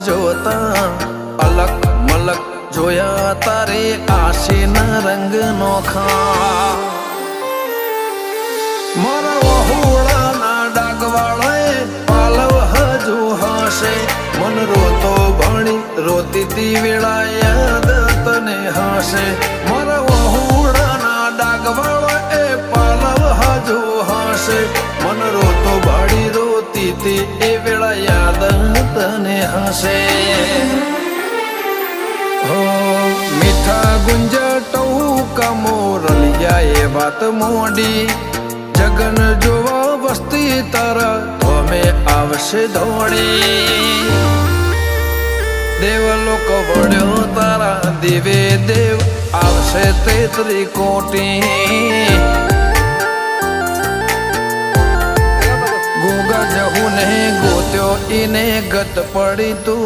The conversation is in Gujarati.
જોતા અલક મલક જોયા તારે આશીના રંગ નોખા મારા વહુડાના ડાગવાળાએ પાલવ હજુ હશે મન રોતો ભણી રોતી તી વેળા યાદ તને હશે મારા વહુડાના ડાગવાળાએ પાલવ હજુ હશે મન રોતો ભાડી રોતી તી એ વેળા યાદ તને હશે હો મીઠા ગુંજા ટહુકા મોરલિયા એ વાત મોડી જગન જોવા વસ્તી તારા અમે આવશે દોડી દેવલોક વળ્યો તારા દેવે દેવ આવશે 33 કોટી ગોગા જહુ ને ગોત્યો ઈને ગત પડી તું